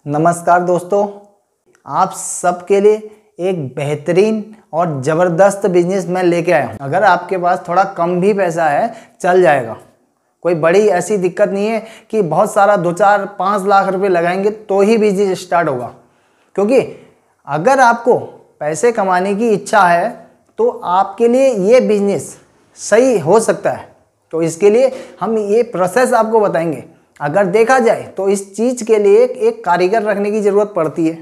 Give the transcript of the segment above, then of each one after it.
नमस्कार दोस्तों, आप सबके लिए एक बेहतरीन और ज़बरदस्त बिजनेस मैं लेके आया हूँ। अगर आपके पास थोड़ा कम भी पैसा है चल जाएगा। कोई बड़ी ऐसी दिक्कत नहीं है कि बहुत सारा 2-4-5 लाख रुपए लगाएंगे तो ही बिजनेस स्टार्ट होगा। क्योंकि अगर आपको पैसे कमाने की इच्छा है तो आपके लिए ये बिजनेस सही हो सकता है। तो इसके लिए हम ये प्रोसेस आपको बताएंगे। अगर देखा जाए तो इस चीज़ के लिए एक कारीगर रखने की ज़रूरत पड़ती है,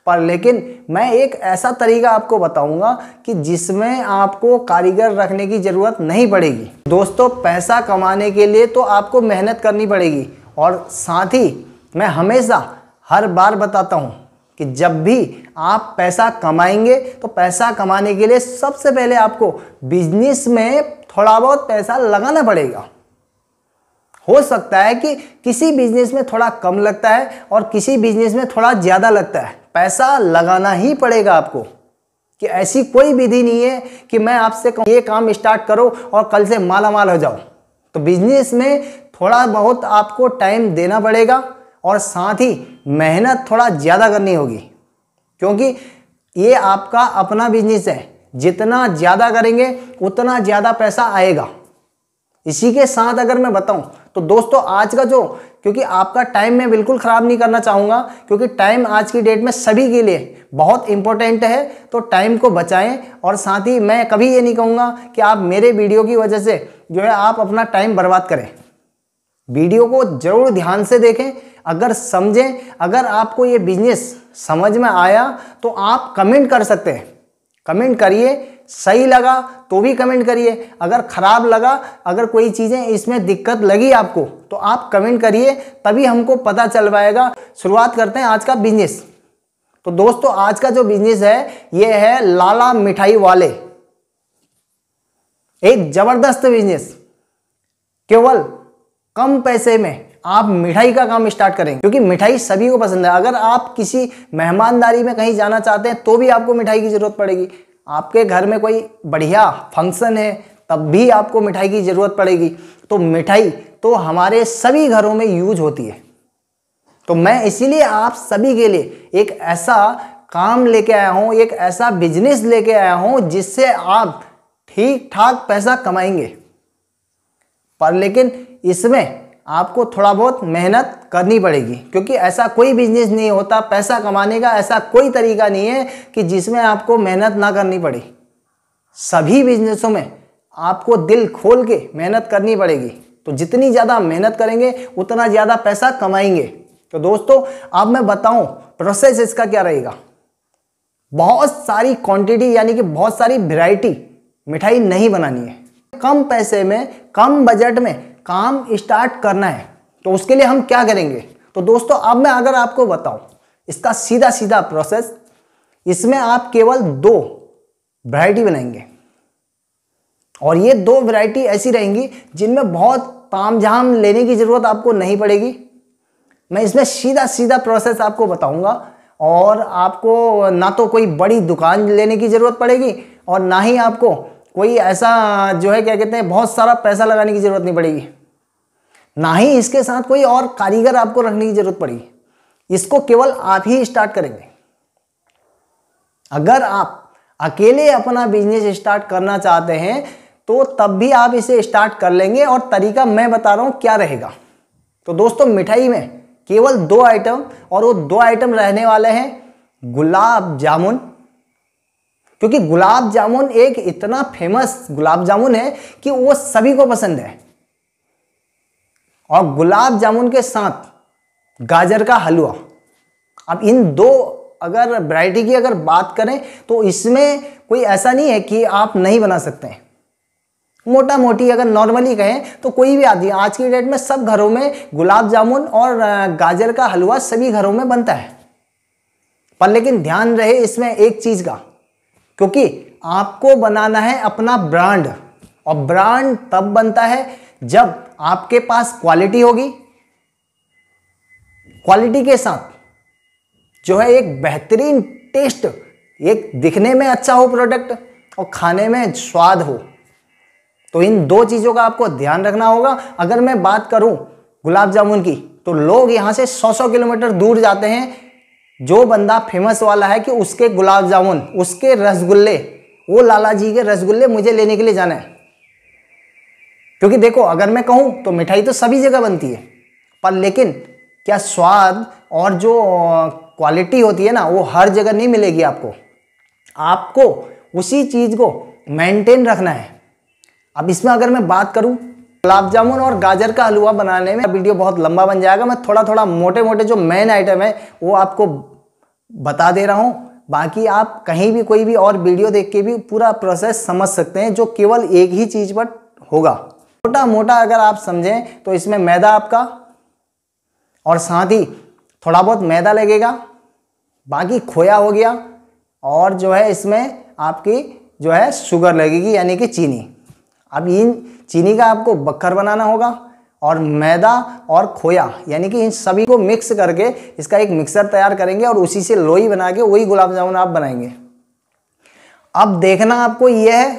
पर लेकिन मैं एक ऐसा तरीका आपको बताऊंगा कि जिसमें आपको कारीगर रखने की ज़रूरत नहीं पड़ेगी। दोस्तों, पैसा कमाने के लिए तो आपको मेहनत करनी पड़ेगी, और साथ ही मैं हमेशा हर बार बताता हूं कि जब भी आप पैसा कमाएंगे तो पैसा कमाने के लिए सबसे पहले आपको बिजनेस में थोड़ा बहुत पैसा लगाना पड़ेगा। हो सकता है कि किसी बिजनेस में थोड़ा कम लगता है और किसी बिजनेस में थोड़ा ज़्यादा लगता है। पैसा लगाना ही पड़ेगा आपको, कि ऐसी कोई विधि नहीं है कि मैं आपसे ये काम स्टार्ट करो और कल से माला माल हो जाओ। तो बिजनेस में थोड़ा बहुत आपको टाइम देना पड़ेगा और साथ ही मेहनत थोड़ा ज़्यादा करनी होगी, क्योंकि ये आपका अपना बिजनेस है। जितना ज़्यादा करेंगे उतना ज़्यादा पैसा आएगा। इसी के साथ अगर मैं बताऊं तो दोस्तों, आज का क्योंकि आपका टाइम मैं बिल्कुल ख़राब नहीं करना चाहूँगा, क्योंकि टाइम आज की डेट में सभी के लिए बहुत इंपॉर्टेंट है। तो टाइम को बचाएं, और साथ ही मैं कभी ये नहीं कहूँगा कि आप मेरे वीडियो की वजह से आप अपना टाइम बर्बाद करें। वीडियो को जरूर ध्यान से देखें, अगर समझें। अगर आपको ये बिजनेस समझ में आया तो आप कमेंट कर सकते हैं। कमेंट करिए, सही लगा तो भी कमेंट करिए, अगर खराब लगा, अगर कोई चीज़ें इसमें दिक्कत लगी आपको तो आप कमेंट करिए, तभी हमको पता चल पाएगा। शुरुआत करते हैं आज का बिजनेस। तो दोस्तों, आज का जो बिजनेस है ये है लाला मिठाई वाले। एक जबरदस्त बिजनेस, केवल कम पैसे में आप मिठाई का काम स्टार्ट करेंगे, क्योंकि मिठाई सभी को पसंद है। अगर आप किसी मेहमानदारी में कहीं जाना चाहते हैं तो भी आपको मिठाई की जरूरत पड़ेगी। आपके घर में कोई बढ़िया फंक्शन है तब भी आपको मिठाई की ज़रूरत पड़ेगी। तो मिठाई तो हमारे सभी घरों में यूज होती है। तो मैं इसीलिए आप सभी के लिए एक ऐसा काम लेके आया हूँ, एक ऐसा बिजनेस लेके आया हूँ जिससे आप ठीक ठाक पैसा कमाएंगे। पर लेकिन इसमें आपको थोड़ा बहुत मेहनत करनी पड़ेगी, क्योंकि ऐसा कोई बिजनेस नहीं होता पैसा कमाने का, ऐसा कोई तरीका नहीं है कि जिसमें आपको मेहनत ना करनी पड़े। सभी बिजनेसों में आपको दिल खोल के मेहनत करनी पड़ेगी। तो जितनी ज़्यादा मेहनत करेंगे उतना ज़्यादा पैसा कमाएंगे। तो दोस्तों, अब मैं बताऊं प्रोसेस इसका क्या रहेगा। बहुत सारी क्वांटिटी यानी कि बहुत सारी वैरायटी मिठाई नहीं बनानी है। कम पैसे में, कम बजट में काम स्टार्ट करना है। तो उसके लिए हम क्या करेंगे? तो दोस्तों, अब मैं अगर आपको बताऊं इसका सीधा सीधा प्रोसेस, इसमें आप केवल 2 वैरायटी बनाएंगे, और ये 2 वैरायटी ऐसी रहेंगी जिनमें बहुत तामझाम लेने की जरूरत आपको नहीं पड़ेगी। मैं इसमें सीधा सीधा प्रोसेस आपको बताऊंगा, और आपको ना तो कोई बड़ी दुकान लेने की जरूरत पड़ेगी और ना ही आपको कोई ऐसा क्या कहते हैं बहुत सारा पैसा लगाने की जरूरत नहीं पड़ेगी, ना ही इसके साथ कोई और कारीगर आपको रखने की जरूरत पड़ेगी। इसको केवल आप ही स्टार्ट करेंगे। अगर आप अकेले अपना बिजनेस स्टार्ट करना चाहते हैं तो तब भी आप इसे स्टार्ट कर लेंगे, और तरीका मैं बता रहा हूं क्या रहेगा। तो दोस्तों, मिठाई में केवल 2 आइटम, और वो 2 आइटम रहने वाले हैं गुलाब जामुन। क्योंकि गुलाब जामुन एक इतना फेमस गुलाब जामुन है कि वो सभी को पसंद है। और गुलाब जामुन के साथ गाजर का हलवा। अब इन 2 अगर वैरायटी की अगर बात करें तो इसमें कोई ऐसा नहीं है कि आप नहीं बना सकते हैं। मोटा मोटी अगर नॉर्मली कहें तो कोई भी आदमी आज की डेट में सब घरों में गुलाब जामुन और गाजर का हलवा सभी घरों में बनता है। पर लेकिन ध्यान रहे इसमें एक चीज का, क्योंकि आपको बनाना है अपना ब्रांड, और ब्रांड तब बनता है जब आपके पास क्वालिटी होगी। क्वालिटी के साथ एक बेहतरीन टेस्ट, एक दिखने में अच्छा हो प्रोडक्ट और खाने में स्वाद हो। तो इन 2 चीज़ों का आपको ध्यान रखना होगा। अगर मैं बात करूं गुलाब जामुन की, तो लोग यहाँ से 100-100 किलोमीटर दूर जाते हैं। जो बंदा फेमस वाला है कि उसके गुलाब जामुन, उसके रसगुल्ले, वो लाला जी के रसगुल्ले मुझे लेने के लिए जाना है। क्योंकि देखो, अगर मैं कहूँ तो मिठाई तो सभी जगह बनती है, पर लेकिन क्या स्वाद और जो क्वालिटी होती है ना, वो हर जगह नहीं मिलेगी आपको। आपको उसी चीज़ को मेंटेन रखना है। अब इसमें अगर मैं बात करूं, गुलाब जामुन और गाजर का हलवा बनाने में वीडियो बहुत लंबा बन जाएगा। मैं थोड़ा थोड़ा मोटे मोटे जो मेन आइटम है वो आपको बता दे रहा हूं। बाकी आप कहीं भी कोई भी और वीडियो देख के भी पूरा प्रोसेस समझ सकते हैं, जो केवल एक ही चीज़ पर होगा। मोटा मोटा अगर आप समझें तो इसमें मैदा आपका, और साथ ही थोड़ा बहुत मैदा लगेगा, बाकी खोया हो गया, और जो है इसमें आपकी जो है शुगर लगेगी, यानी कि चीनी। अब इन चीनी का आपको बक्खर बनाना होगा, और मैदा और खोया यानी कि इन सभी को मिक्स करके इसका एक मिक्सर तैयार करेंगे, और उसी से लोई बना के वही गुलाब जामुन आप बनाएंगे। अब देखना आपको यह है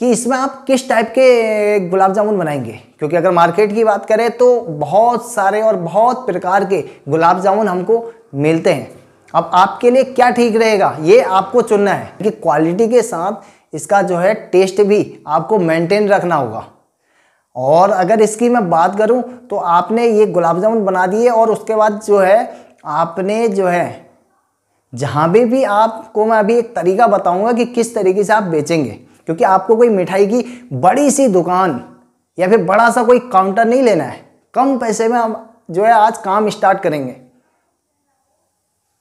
कि इसमें आप किस टाइप के गुलाब जामुन बनाएंगे, क्योंकि अगर मार्केट की बात करें तो बहुत सारे और बहुत प्रकार के गुलाब जामुन हमको मिलते हैं। अब आपके लिए क्या ठीक रहेगा ये आपको चुनना है, कि क्वालिटी के साथ इसका जो है टेस्ट भी आपको मेंटेन रखना होगा। और अगर इसकी मैं बात करूं तो आपने ये गुलाब जामुन बना दिए, और उसके बाद जो है आपने जो है जहाँ भी आपको मैं अभी एक तरीका बताऊंगा कि किस तरीके से आप बेचेंगे, क्योंकि आपको कोई मिठाई की बड़ी सी दुकान या फिर बड़ा सा कोई काउंटर नहीं लेना है। कम पैसे में हम जो है आज काम स्टार्ट करेंगे।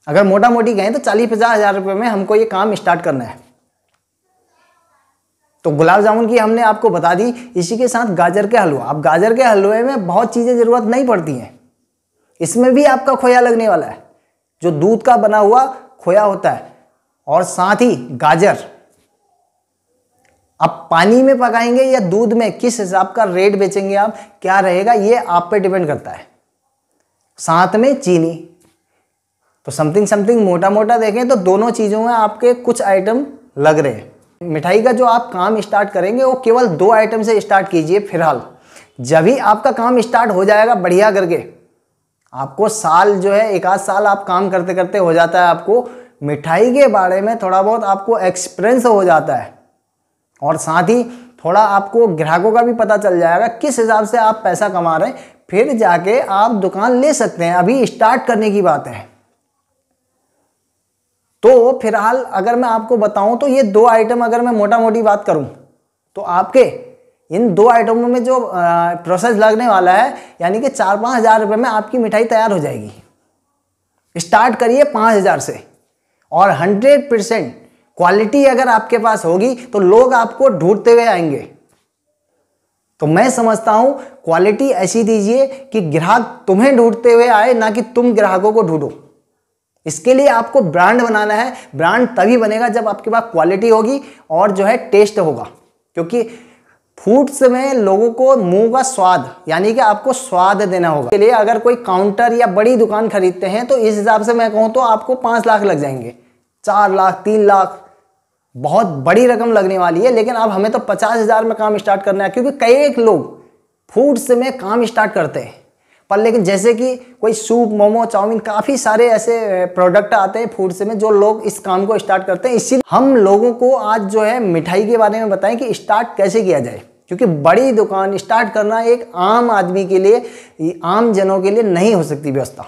अगर मोटा मोटी कहें तो 40-50 हज़ार रुपये में हमको ये काम स्टार्ट करना है। तो गुलाब जामुन की हमने आपको बता दी, इसी के साथ गाजर के हलवा। अब गाजर के हलवे में बहुत चीज़ें ज़रूरत नहीं पड़ती हैं, इसमें भी आपका खोया लगने वाला है, जो दूध का बना हुआ खोया होता है, और साथ ही गाजर। अब पानी में पकाएंगे या दूध में, किस हिसाब का रेट बेचेंगे आप, क्या रहेगा, ये आप पे डिपेंड करता है। साथ में चीनी, तो समथिंग मोटा मोटा देखें तो दोनों चीज़ों में आपके कुछ आइटम लग रहे हैं। मिठाई का जो आप काम स्टार्ट करेंगे वो केवल 2 आइटम से स्टार्ट कीजिए फिलहाल। जब भी आपका काम स्टार्ट हो जाएगा बढ़िया करके, आपको साल जो है 1 आध साल आप काम करते करते हो जाता है, आपको मिठाई के बारे में थोड़ा बहुत आपको एक्सपीरियंस हो जाता है, और साथ ही थोड़ा आपको ग्राहकों का भी पता चल जाएगा किस हिसाब से आप पैसा कमा रहे हैं। फिर जाके आप दुकान ले सकते हैं, अभी स्टार्ट करने की बात है। तो फिलहाल अगर मैं आपको बताऊं तो ये 2 आइटम अगर मैं मोटा मोटी बात करूं तो आपके इन 2 आइटमों में जो प्रोसेस लगने वाला है, यानी कि 4-5 हज़ार रुपये में आपकी मिठाई तैयार हो जाएगी। स्टार्ट करिए 5 हज़ार से, और 100% क्वालिटी अगर आपके पास होगी तो लोग आपको ढूंढते हुए आएंगे। तो मैं समझता हूं क्वालिटी ऐसी दीजिए कि ग्राहक तुम्हें ढूंढते हुए आए, ना कि तुम ग्राहकों को ढूंढो। इसके लिए आपको ब्रांड बनाना है। ब्रांड तभी बनेगा जब आपके पास क्वालिटी होगी और जो है टेस्ट होगा, क्योंकि फूड्स में लोगों को मुंह का स्वाद, यानी कि आपको स्वाद देना होगा। इसके लिए अगर कोई काउंटर या बड़ी दुकान खरीदते हैं तो इस हिसाब से मैं कहूँ तो आपको 5 लाख लग जाएंगे, 4 लाख, 3 लाख, बहुत बड़ी रकम लगने वाली है। लेकिन अब हमें तो 50 हज़ार में काम स्टार्ट करना है, क्योंकि कई लोग फूड्स में काम स्टार्ट करते हैं, पर लेकिन जैसे कि कोई सूप, मोमो, चाउमीन, काफ़ी सारे ऐसे प्रोडक्ट आते हैं फूड्स में जो लोग इस काम को स्टार्ट करते हैं। इसीलिए हम लोगों को आज जो है मिठाई के बारे में बताएं कि स्टार्ट कैसे किया जाए, क्योंकि बड़ी दुकान स्टार्ट करना एक आम आदमी के लिए, आम जनों के लिए नहीं हो सकती व्यवस्था,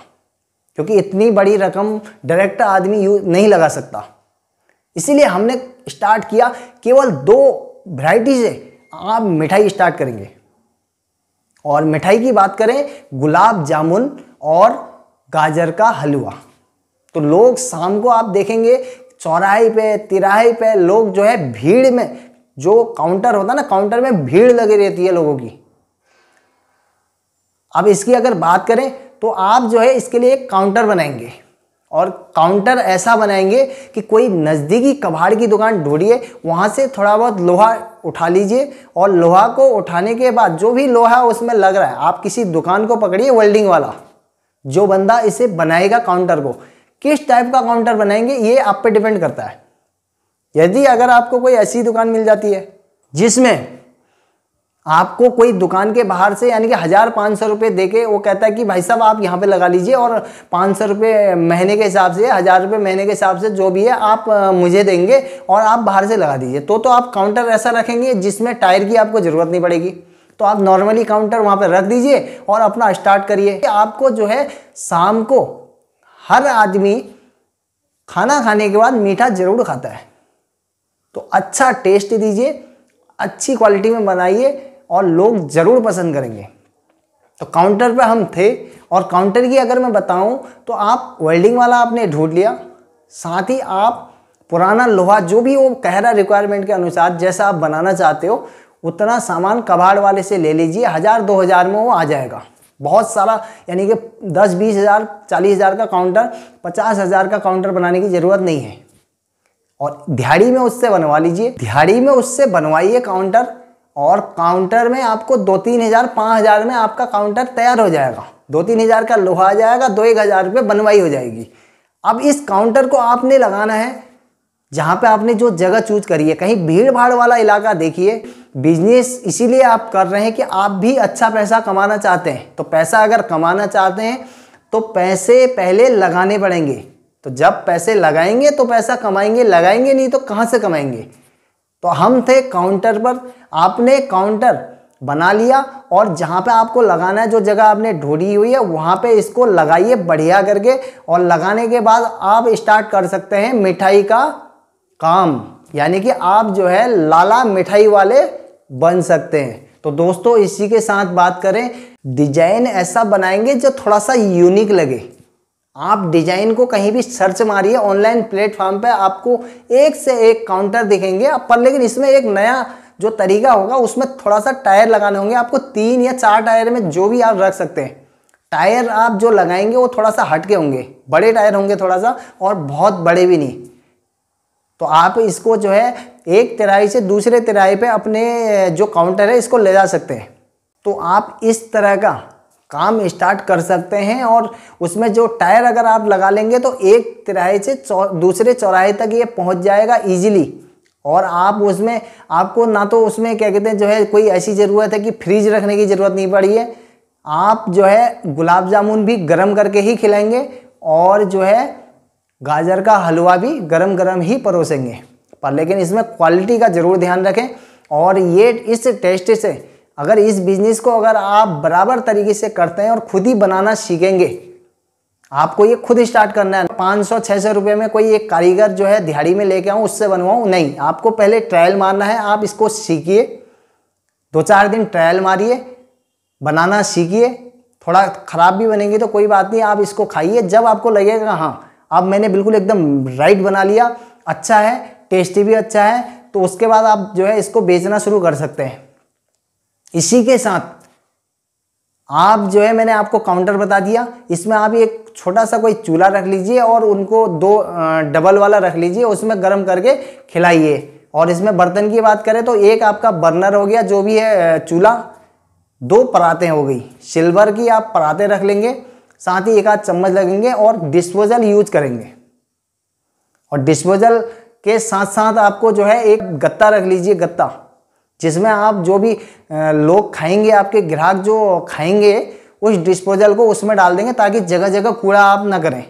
क्योंकि इतनी बड़ी रकम डायरेक्ट आदमी नहीं लगा सकता। इसीलिए हमने स्टार्ट किया, केवल 2 वैरायटी से आप मिठाई स्टार्ट करेंगे। और मिठाई की बात करें, गुलाब जामुन और गाजर का हलवा। तो लोग शाम को आप देखेंगे चौराहे पे, तिराहे पे लोग जो है भीड़ में, जो काउंटर होता है ना, काउंटर में भीड़ लगी रहती है लोगों की। अब इसकी अगर बात करें तो आप जो है इसके लिए एक काउंटर बनाएंगे, और काउंटर ऐसा बनाएंगे कि कोई नज़दीकी कबाड़ की दुकान ढूंढिए, वहाँ से थोड़ा बहुत लोहा उठा लीजिए, और लोहा को उठाने के बाद जो भी लोहा उसमें लग रहा है, आप किसी दुकान को पकड़िए वेल्डिंग वाला, जो बंदा इसे बनाएगा काउंटर को। किस टाइप का काउंटर बनाएंगे ये आप पे डिपेंड करता है। यदि अगर आपको कोई ऐसी दुकान मिल जाती है जिसमें आपको कोई दुकान के बाहर से यानी कि 1,000-500 रुपये दे के वो कहता है कि भाई साहब आप यहाँ पे लगा लीजिए और 500 रुपये महीने के हिसाब से, 1,000 रुपये महीने के हिसाब से जो भी है आप मुझे देंगे और आप बाहर से लगा दीजिए। तो आप काउंटर ऐसा रखेंगे जिसमें टायर की आपको ज़रूरत नहीं पड़ेगी। तो आप नॉर्मली काउंटर वहाँ पर रख दीजिए और अपना स्टार्ट करिए। आपको जो है शाम को हर आदमी खाना खाने के बाद मीठा ज़रूर खाता है, तो अच्छा टेस्ट दीजिए, अच्छी क्वालिटी में बनाइए और लोग ज़रूर पसंद करेंगे। तो काउंटर पे हम थे और काउंटर की अगर मैं बताऊं तो आप वेल्डिंग वाला आपने ढूंढ लिया, साथ ही आप पुराना लोहा जो भी वो कह रहा रिक्वायरमेंट के अनुसार जैसा आप बनाना चाहते हो उतना सामान कबाड़ वाले से ले लीजिए। 1,000-2,000 में वो आ जाएगा। बहुत सारा यानी कि 10-20 हज़ार 40 हज़ार का काउंटर 50 हज़ार का काउंटर बनाने की ज़रूरत नहीं है। और दिहाड़ी में उससे बनवा लीजिए, दिहाड़ी में उससे बनवाइए काउंटर, और काउंटर में आपको 2-3 हज़ार 5 हज़ार में आपका काउंटर तैयार हो जाएगा। 2-3 हज़ार का लोहा आ जाएगा, 2-1 हज़ार रुपये बनवाई हो जाएगी। अब इस काउंटर को आपने लगाना है जहाँ पे आपने जो जगह चूज करी है, कहीं भीड़ भाड़ वाला इलाका देखिए। बिजनेस इसीलिए आप कर रहे हैं कि आप भी अच्छा पैसा कमाना चाहते हैं। तो पैसा अगर कमाना चाहते हैं तो पैसे पहले लगाने पड़ेंगे। तो जब पैसे लगाएंगे तो पैसा कमाएंगे, लगाएंगे नहीं तो कहाँ से कमाएंगे। तो हम थे काउंटर पर, आपने काउंटर बना लिया और जहाँ पे आपको लगाना है, जो जगह आपने ढूंढी हुई है वहाँ पे इसको लगाइए बढ़िया करके। और लगाने के बाद आप स्टार्ट कर सकते हैं मिठाई का काम, यानी कि आप जो है लाला मिठाई वाले बन सकते हैं। तो दोस्तों इसी के साथ बात करें, डिजाइन ऐसा बनाएंगे जो थोड़ा सा यूनिक लगे। आप डिजाइन को कहीं भी सर्च मारिए ऑनलाइन प्लेटफॉर्म पे, आपको एक से एक काउंटर दिखेंगे पर, लेकिन इसमें एक नया जो तरीका होगा उसमें थोड़ा सा टायर लगाने होंगे आपको। 3 या 4 टायर में जो भी आप रख सकते हैं। टायर आप जो लगाएंगे वो थोड़ा सा हटके होंगे, बड़े टायर होंगे थोड़ा सा, और बहुत बड़े भी नहीं। तो आप इसको जो है एक तिराई से दूसरे तिराई पे अपने जो काउंटर है इसको ले जा सकते हैं। तो आप इस तरह का काम स्टार्ट कर सकते हैं। और उसमें जो टायर अगर आप लगा लेंगे तो एक तिराहे से दूसरे चौराहे तक ये पहुंच जाएगा इजीली। और आप उसमें आपको ना तो उसमें क्या कहते हैं जो है कोई ऐसी ज़रूरत है कि फ्रीज रखने की ज़रूरत नहीं पड़ी है। आप जो है गुलाब जामुन भी गर्म करके ही खिलाएंगे और जो है गाजर का हलवा भी गरम गरम ही परोसेंगे। पर लेकिन इसमें क्वालिटी का ज़रूर ध्यान रखें। और ये इस टेस्ट से अगर इस बिज़नेस को अगर आप बराबर तरीके से करते हैं और खुद ही बनाना सीखेंगे, आपको ये खुद स्टार्ट करना है। 500-600 रुपये में कोई एक कारीगर जो है दिहाड़ी में लेके आऊँ उससे बनवाऊँ नहीं, आपको पहले ट्रायल मारना है। आप इसको सीखिए, 2-4 दिन ट्रायल मारिए, बनाना सीखिए। थोड़ा ख़राब भी बनेंगे तो कोई बात नहीं, आप इसको खाइए। जब आपको लगेगा हाँ अब मैंने बिल्कुल एकदम राइट बना लिया, अच्छा है, टेस्टी भी अच्छा है, तो उसके बाद आप जो है इसको बेचना शुरू कर सकते हैं। इसी के साथ आप जो है मैंने आपको काउंटर बता दिया, इसमें आप एक छोटा सा कोई चूल्हा रख लीजिए और उनको 2 डबल वाला रख लीजिए, उसमें गर्म करके खिलाइए। और इसमें बर्तन की बात करें तो एक आपका बर्नर हो गया जो भी है चूल्हा, 2 परातें हो गई सिल्वर की, आप परातें रख लेंगे, साथ ही 1 आध चम्मच लगेंगे और डिस्पोजल यूज करेंगे। और डिस्पोजल के साथ साथ आपको जो है एक गत्ता रख लीजिए, गत्ता जिसमें आप जो भी लोग खाएंगे, आपके ग्राहक जो खाएंगे उस डिस्पोजल को उसमें डाल देंगे ताकि जगह जगह कूड़ा आप ना करें।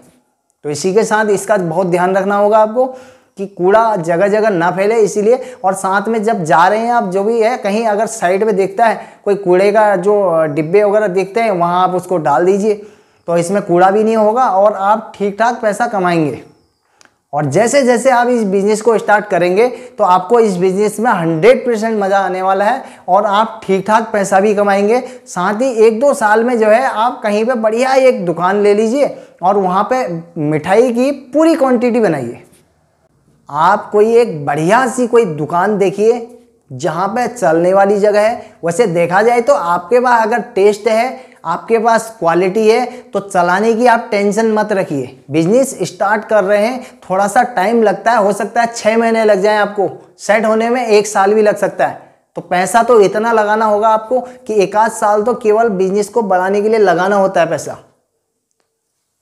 तो इसी के साथ इसका बहुत ध्यान रखना होगा आपको कि कूड़ा जगह जगह ना फैले, इसीलिए। और साथ में जब जा रहे हैं आप जो भी है, कहीं अगर साइड में देखता है कोई कूड़े का जो डिब्बे वगैरह देखते हैं वहाँ आप उसको डाल दीजिए, तो इसमें कूड़ा भी नहीं होगा और आप ठीक ठाक पैसा कमाएंगे। और जैसे जैसे आप इस बिज़नेस को स्टार्ट करेंगे तो आपको इस बिज़नेस में 100% मज़ा आने वाला है और आप ठीक ठाक पैसा भी कमाएंगे। साथ ही 1-2 साल में जो है आप कहीं पे बढ़िया एक दुकान ले लीजिए और वहाँ पे मिठाई की पूरी क्वांटिटी बनाइए। आप कोई एक बढ़िया सी कोई दुकान देखिए जहाँ पे चलने वाली जगह है। वैसे देखा जाए तो आपके पास अगर टेस्ट है, आपके पास क्वालिटी है, तो चलाने की आप टेंशन मत रखिए। बिजनेस स्टार्ट कर रहे हैं, थोड़ा सा टाइम लगता है, हो सकता है 6 महीने लग जाए आपको, सेट होने में 1 साल भी लग सकता है। तो पैसा तो इतना लगाना होगा आपको कि 1 आध साल तो केवल बिजनेस को बढ़ाने के लिए लगाना होता है पैसा।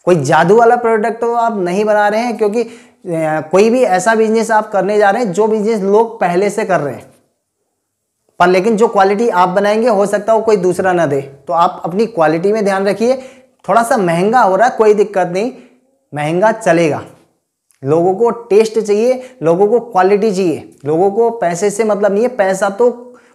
कोई जादू वाला प्रोडक्ट तो आप नहीं बना रहे हैं, क्योंकि कोई भी ऐसा बिजनेस आप करने जा रहे हैं जो बिजनेस लोग पहले से कर रहे हैं। पर लेकिन जो क्वालिटी आप बनाएंगे हो सकता हो कोई दूसरा ना दे। तो आप अपनी क्वालिटी में ध्यान रखिए। थोड़ा सा महंगा हो रहा है, कोई दिक्कत नहीं, महंगा चलेगा। लोगों को टेस्ट चाहिए, लोगों को क्वालिटी चाहिए, लोगों को पैसे से मतलब नहीं है। पैसा तो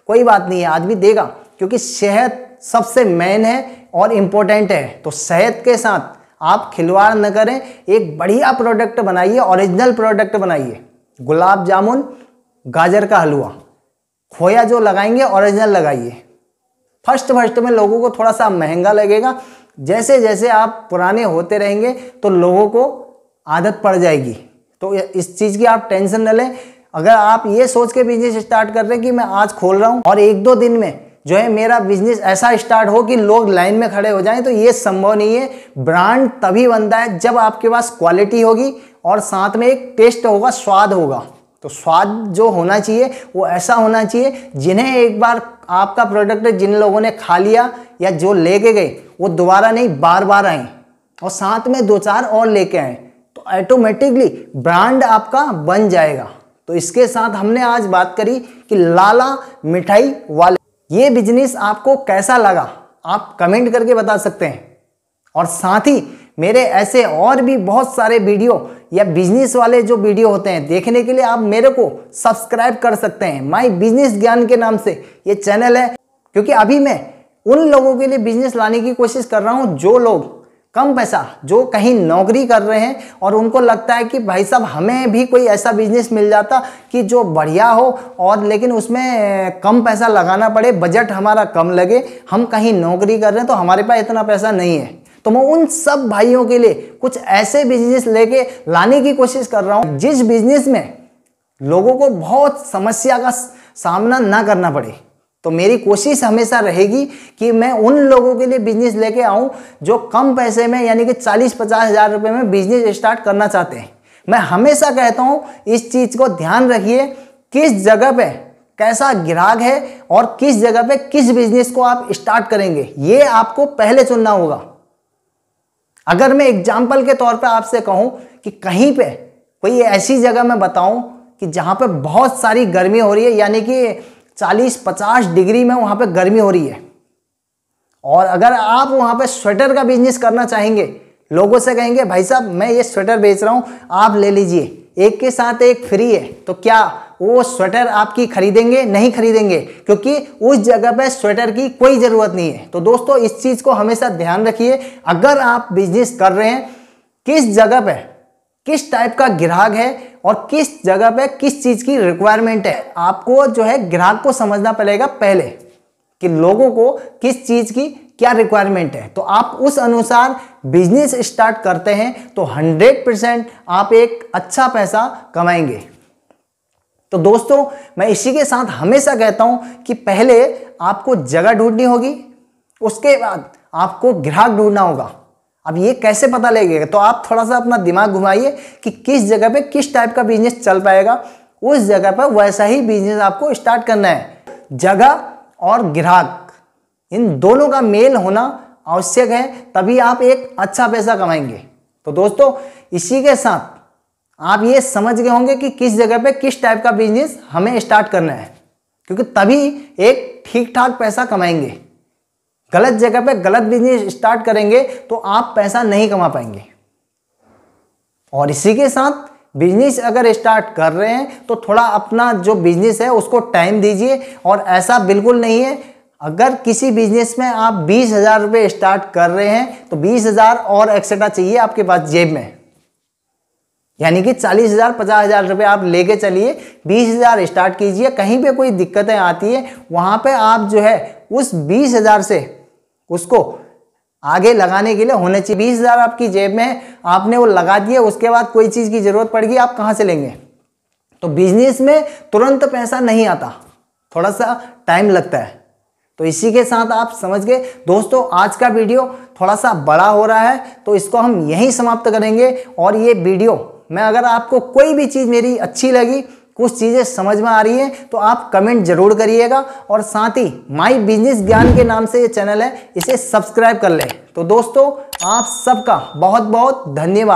कोई बात नहीं है, आदमी देगा, क्योंकि सेहत सबसे मेन है और इम्पोर्टेंट है। तो सेहत के साथ आप खिलवाड़ न करें, एक बढ़िया प्रोडक्ट बनाइए, ओरिजिनल प्रोडक्ट बनाइए। गुलाब जामुन, गाजर का हलवा, खोया जो लगाएंगे ओरिजिनल लगाइए। फर्स्ट में लोगों को थोड़ा सा महंगा लगेगा, जैसे जैसे आप पुराने होते रहेंगे तो लोगों को आदत पड़ जाएगी। तो इस चीज़ की आप टेंशन न लें। अगर आप ये सोच के बिजनेस स्टार्ट कर रहे हैं कि मैं आज खोल रहा हूँ और 1-2 दिन में जो है मेरा बिजनेस ऐसा स्टार्ट हो कि लोग लाइन में खड़े हो जाएं, तो ये संभव नहीं है। ब्रांड तभी बनता है जब आपके पास क्वालिटी होगी और साथ में एक टेस्ट होगा, स्वाद होगा। तो स्वाद जो होना चाहिए वो ऐसा होना चाहिए जिन्हें एक बार आपका प्रोडक्ट जिन लोगों ने खा लिया या जो लेके गए वो दोबारा नहीं बार बार आए और साथ में 2-4 और लेके आए, तो ऑटोमेटिकली ब्रांड आपका बन जाएगा। तो इसके साथ हमने आज बात करी कि लाला मिठाई वाले, ये बिजनेस आपको कैसा लगा आप कमेंट करके बता सकते हैं। और साथ ही मेरे ऐसे और भी बहुत सारे वीडियो या बिजनेस वाले जो वीडियो होते हैं देखने के लिए आप मेरे को सब्सक्राइब कर सकते हैं। माय बिजनेस ज्ञान के नाम से ये चैनल है, क्योंकि अभी मैं उन लोगों के लिए बिजनेस लाने की कोशिश कर रहा हूं जो लोग कम पैसा, जो कहीं नौकरी कर रहे हैं और उनको लगता है कि भाई साहब हमें भी कोई ऐसा बिजनेस मिल जाता कि जो बढ़िया हो और लेकिन उसमें कम पैसा लगाना पड़े, बजट हमारा कम लगे, हम कहीं नौकरी कर रहे हैं तो हमारे पास इतना पैसा नहीं है। तो मैं उन सब भाइयों के लिए कुछ ऐसे बिजनेस लेके लाने की कोशिश कर रहा हूं जिस बिजनेस में लोगों को बहुत समस्या का सामना ना करना पड़े। तो मेरी कोशिश हमेशा रहेगी कि मैं उन लोगों के लिए बिजनेस लेके आऊं जो कम पैसे में यानी कि 40-50 हज़ार रुपए में बिजनेस स्टार्ट करना चाहते हैं। मैं हमेशा कहता हूं इस चीज को ध्यान रखिए, किस जगह पे कैसा ग्राहक है और किस जगह पे किस बिजनेस को आप स्टार्ट करेंगे, ये आपको पहले चुनना होगा। अगर मैं एग्जाम्पल के तौर पे आपसे कहूं कि कहीं पे कोई ऐसी जगह मैं बताऊं कि जहां पे बहुत सारी गर्मी हो रही है, यानी कि 40-50 डिग्री में वहां पे गर्मी हो रही है, और अगर आप वहां पे स्वेटर का बिजनेस करना चाहेंगे, लोगों से कहेंगे भाई साहब मैं ये स्वेटर बेच रहा हूं, आप ले लीजिए, एक के साथ एक फ्री है, तो क्या वो स्वेटर आपकी खरीदेंगे? नहीं खरीदेंगे, क्योंकि उस जगह पे स्वेटर की कोई ज़रूरत नहीं है। तो दोस्तों इस चीज़ को हमेशा ध्यान रखिए। अगर आप बिजनेस कर रहे हैं, किस जगह पे किस टाइप का ग्राहक है और किस जगह पे किस चीज़ की रिक्वायरमेंट है, आपको जो है ग्राहक को समझना पड़ेगा पहले कि लोगों को किस चीज़ की क्या रिक्वायरमेंट है। तो आप उस अनुसार बिजनेस स्टार्ट करते हैं तो 100% आप एक अच्छा पैसा कमाएंगे। तो दोस्तों मैं इसी के साथ हमेशा कहता हूं कि पहले आपको जगह ढूंढनी होगी, उसके बाद आपको ग्राहक ढूंढना होगा। अब ये कैसे पता लगेगा? तो आप थोड़ा सा अपना दिमाग घुमाइए कि किस जगह पे किस टाइप का बिजनेस चल पाएगा, उस जगह पर वैसा ही बिजनेस आपको स्टार्ट करना है। जगह और ग्राहक इन दोनों का मेल होना आवश्यक है, तभी आप एक अच्छा पैसा कमाएंगे। तो दोस्तों इसी के साथ आप ये समझ गए होंगे कि किस जगह पे किस टाइप का बिजनेस हमें स्टार्ट करना है, क्योंकि तभी एक ठीक ठाक पैसा कमाएंगे। गलत जगह पे गलत बिजनेस स्टार्ट करेंगे तो आप पैसा नहीं कमा पाएंगे। और इसी के साथ बिजनेस अगर स्टार्ट कर रहे हैं तो थोड़ा अपना जो बिजनेस है उसको टाइम दीजिए। और ऐसा बिल्कुल नहीं है, अगर किसी बिजनेस में आप 20,000 रुपये स्टार्ट कर रहे हैं तो 20,000 और एक्स्ट्रा चाहिए आपके पास जेब में, यानी कि 40,000-50,000 रुपये आप लेके चलिए, 20,000 स्टार्ट कीजिए। कहीं पे कोई दिक्कतें आती है वहाँ पे आप जो है उस 20,000 से उसको आगे लगाने के लिए होने चाहिए। 20,000 आपकी जेब में है, आपने वो लगा दिए, उसके बाद कोई चीज़ की ज़रूरत पड़ेगी, आप कहाँ से लेंगे? तो बिजनेस में तुरंत पैसा नहीं आता, थोड़ा सा टाइम लगता है। तो इसी के साथ आप समझ गए। दोस्तों आज का वीडियो थोड़ा सा बड़ा हो रहा है तो इसको हम यहीं समाप्त करेंगे। और ये वीडियो में अगर आपको कोई भी चीज़ मेरी अच्छी लगी, कुछ चीज़ें समझ में आ रही हैं, तो आप कमेंट जरूर करिएगा। और साथ ही माय बिजनेस ज्ञान के नाम से ये चैनल है, इसे सब्सक्राइब कर लें। तो दोस्तों आप सबका बहुत बहुत धन्यवाद।